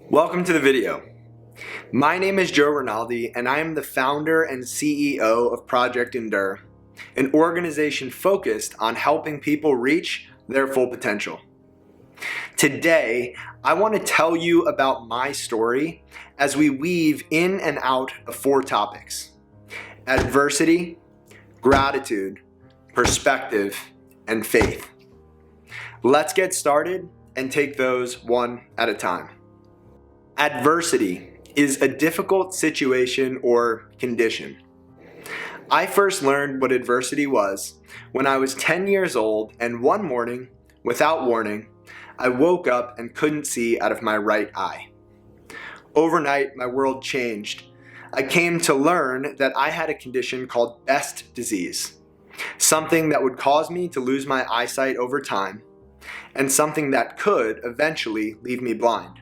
Welcome to the video. My name is Joe Rinaldi and I am the founder and CEO of Project Endure, an organization focused on helping people reach their full potential. Today, I want to tell you about my story as we weave in and out of 4 topics: adversity, gratitude, perspective, and faith. Let's get started and take those one at a time. Adversity is a difficult situation or condition. I first learned what adversity was when I was 10 years old, and one morning, without warning, I woke up and couldn't see out of my right eye. Overnight, my world changed. I came to learn that I had a condition called Best disease, something that would cause me to lose my eyesight over time, and something that could eventually leave me blind.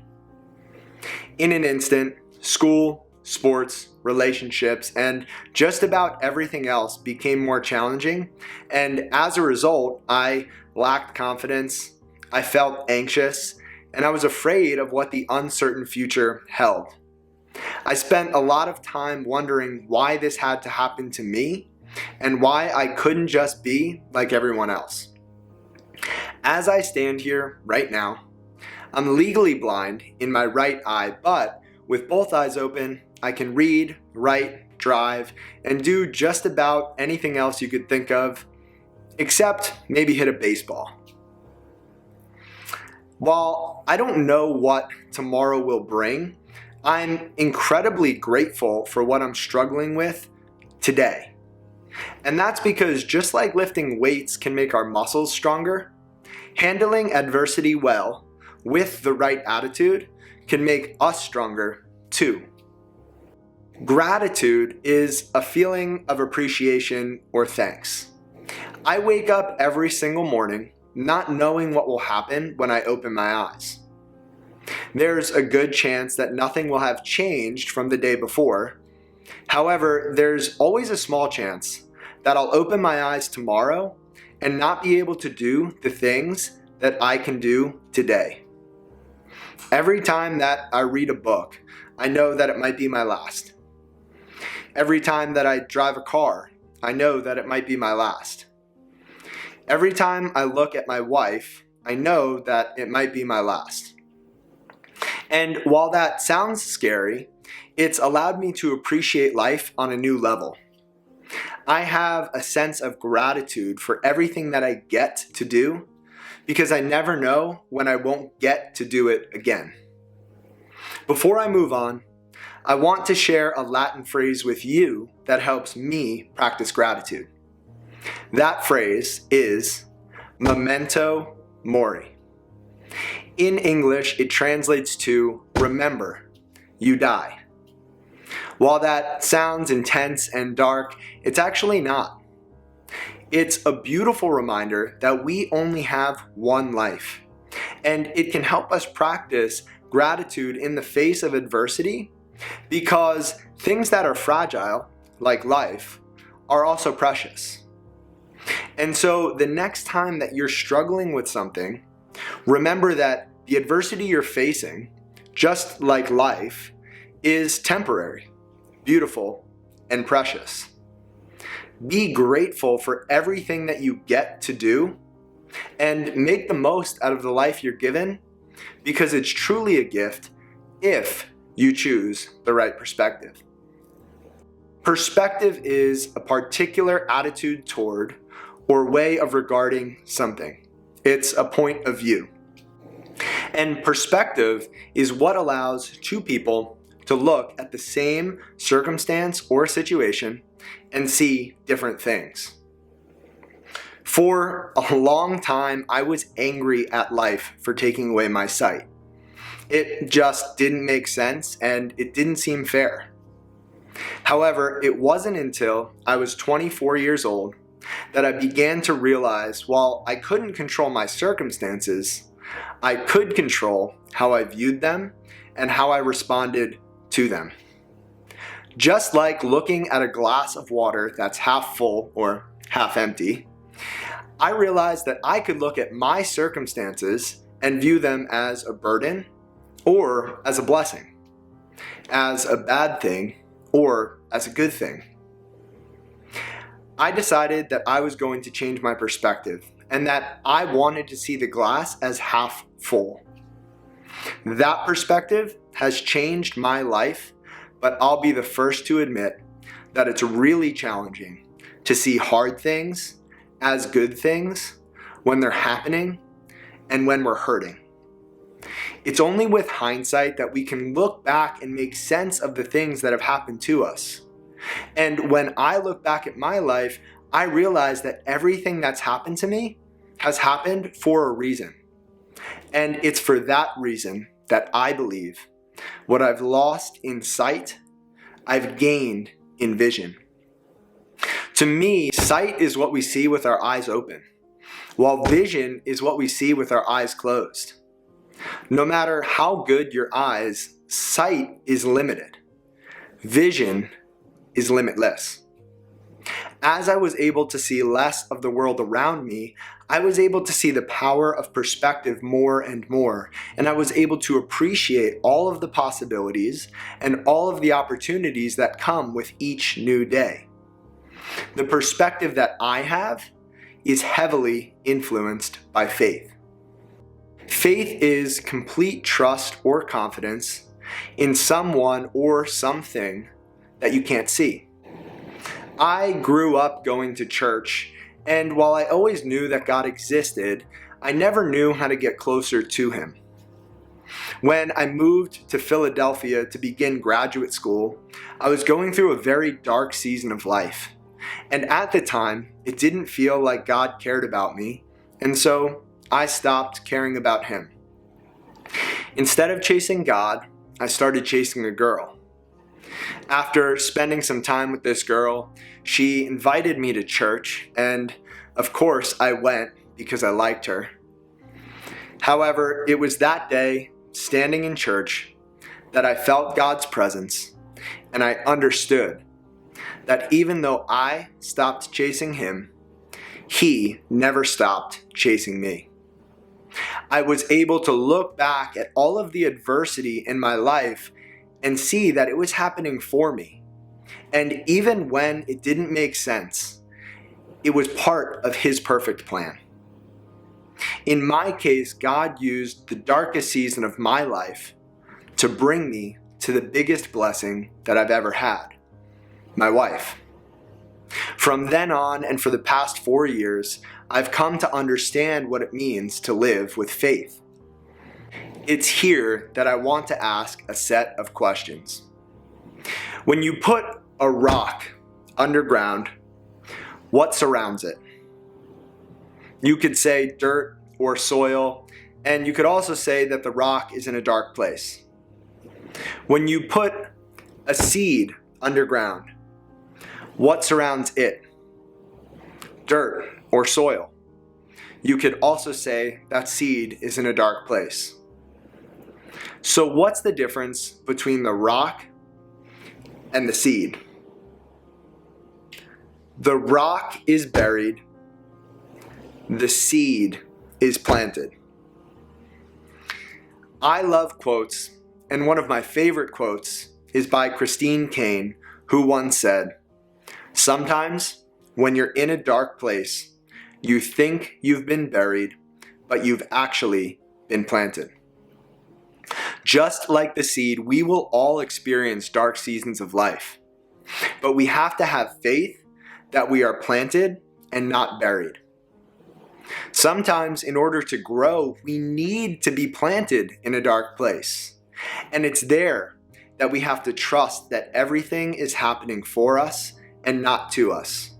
In an instant, school, sports, relationships, and just about everything else became more challenging, and as a result, I lacked confidence, I felt anxious, and I was afraid of what the uncertain future held. I spent a lot of time wondering why this had to happen to me, and why I couldn't just be like everyone else. As I stand here right now, I'm legally blind in my right eye, but with both eyes open, I can read, write, drive, and do just about anything else you could think of, except maybe hit a baseball. While I don't know what tomorrow will bring, I'm incredibly grateful for what I'm struggling with today. And that's because just like lifting weights can make our muscles stronger, handling adversity well with the right attitude can make us stronger too. Gratitude is a feeling of appreciation or thanks. I wake up every single morning not knowing what will happen when I open my eyes. There's a good chance that nothing will have changed from the day before. However, there's always a small chance that I'll open my eyes tomorrow and not be able to do the things that I can do today. Every time that I read a book, I know that it might be my last. Every time that I drive a car, I know that it might be my last. Every time I look at my wife, I know that it might be my last. And while that sounds scary, it's allowed me to appreciate life on a new level. I have a sense of gratitude for everything that I get to do, because I never know when I won't get to do it again. Before I move on, I want to share a Latin phrase with you that helps me practice gratitude. That phrase is memento mori. In English, it translates to remember, you die. While that sounds intense and dark, it's actually not. It's a beautiful reminder that we only have one life, and it can help us practice gratitude in the face of adversity, because things that are fragile, like life, are also precious. And so the next time that you're struggling with something, remember that the adversity you're facing, just like life, is temporary, beautiful, and precious. Be grateful for everything that you get to do, and make the most out of the life you're given, because it's truly a gift if you choose the right perspective. Perspective is a particular attitude toward or way of regarding something. It's a point of view. And perspective is what allows 2 people to look at the same circumstance or situation and see different things. For a long time, I was angry at life for taking away my sight. It just didn't make sense and it didn't seem fair. However, it wasn't until I was 24 years old that I began to realize while I couldn't control my circumstances, I could control how I viewed them and how I responded to them. Just like looking at a glass of water that's half full or half empty, I realized that I could look at my circumstances and view them as a burden or as a blessing, as a bad thing or as a good thing. I decided that I was going to change my perspective and that I wanted to see the glass as half full. That perspective has changed my life, but I'll be the first to admit that it's really challenging to see hard things as good things when they're happening and when we're hurting. It's only with hindsight that we can look back and make sense of the things that have happened to us. And when I look back at my life, I realize that everything that's happened to me has happened for a reason. And it's for that reason that I believe what I've lost in sight, I've gained in vision. To me, sight is what we see with our eyes open, while vision is what we see with our eyes closed. No matter how good your eyes, sight is limited. Vision is limitless. As I was able to see less of the world around me, I was able to see the power of perspective more and more, and I was able to appreciate all of the possibilities and all of the opportunities that come with each new day. The perspective that I have is heavily influenced by faith. Faith is complete trust or confidence in someone or something that you can't see. I grew up going to church, and while I always knew that God existed, I never knew how to get closer to Him. When I moved to Philadelphia to begin graduate school, I was going through a very dark season of life. And at the time, it didn't feel like God cared about me, and so I stopped caring about Him. Instead of chasing God, I started chasing a girl. After spending some time with this girl, she invited me to church, and of course I went because I liked her. However, it was that day, standing in church, that I felt God's presence, and I understood that even though I stopped chasing Him, He never stopped chasing me. I was able to look back at all of the adversity in my life and see that it was happening for me. And even when it didn't make sense, it was part of His perfect plan. In my case, God used the darkest season of my life to bring me to the biggest blessing that I've ever had, my wife. From then on, and for the past 4 years, I've come to understand what it means to live with faith. It's here that I want to ask a set of questions. When you put a rock underground, what surrounds it? You could say dirt or soil, and you could also say that the rock is in a dark place. When you put a seed underground, what surrounds it? Dirt or soil. You could also say that seed is in a dark place. So what's the difference between the rock and the seed? The rock is buried, the seed is planted. I love quotes, and one of my favorite quotes is by Christine Kane, who once said, "Sometimes when you're in a dark place, you think you've been buried, but you've actually been planted." Just like the seed, we will all experience dark seasons of life, but we have to have faith that we are planted and not buried. Sometimes in order to grow, we need to be planted in a dark place. And it's there that we have to trust that everything is happening for us and not to us.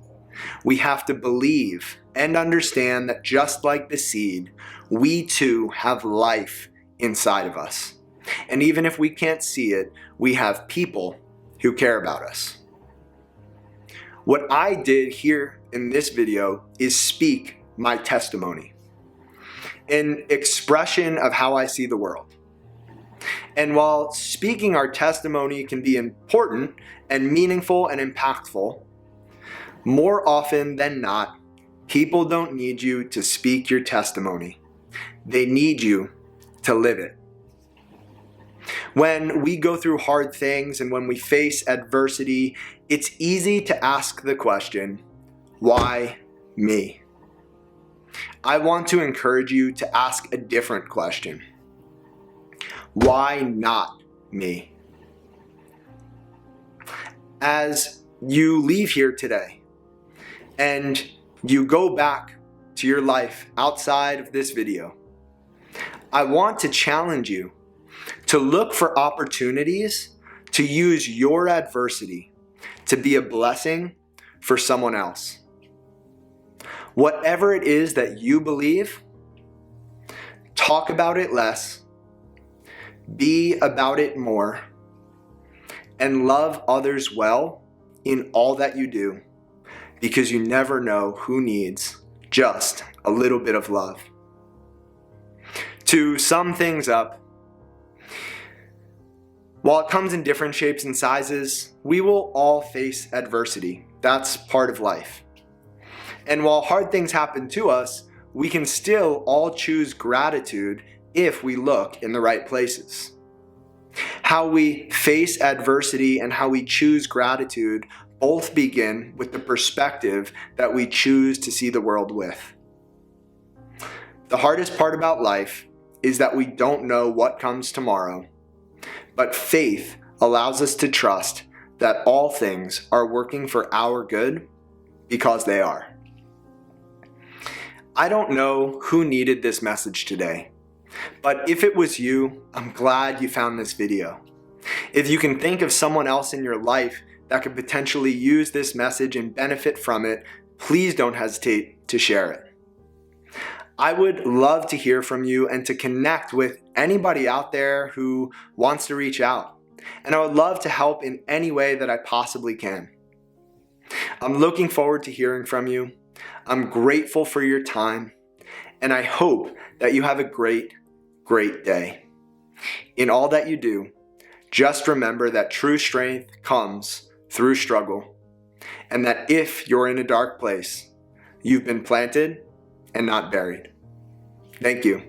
We have to believe and understand that just like the seed, we too have life inside of us. And even if we can't see it, we have people who care about us. What I did here in this video is speak my testimony, an expression of how I see the world. And while speaking our testimony can be important and meaningful and impactful, more often than not, people don't need you to speak your testimony. They need you to live it. When we go through hard things and when we face adversity, it's easy to ask the question, why me? I want to encourage you to ask a different question. Why not me? As you leave here today and you go back to your life outside of this video, I want to challenge you to look for opportunities to use your adversity to be a blessing for someone else. Whatever it is that you believe, talk about it less, be about it more, and love others well in all that you do, because you never know who needs just a little bit of love. To sum things up, while it comes in different shapes and sizes, we will all face adversity. That's part of life. And while hard things happen to us, we can still all choose gratitude if we look in the right places. How we face adversity and how we choose gratitude both begin with the perspective that we choose to see the world with. The hardest part about life is that we don't know what comes tomorrow, but faith allows us to trust that all things are working for our good because they are. I don't know who needed this message today, but if it was you, I'm glad you found this video. If you can think of someone else in your life that could potentially use this message and benefit from it, please don't hesitate to share it. I would love to hear from you and to connect with anybody out there who wants to reach out. And I would love to help in any way that I possibly can. I'm looking forward to hearing from you. I'm grateful for your time, and I hope that you have a great, great day. In all that you do, just remember that true strength comes through struggle, and that if you're in a dark place, you've been planted and not buried. Thank you.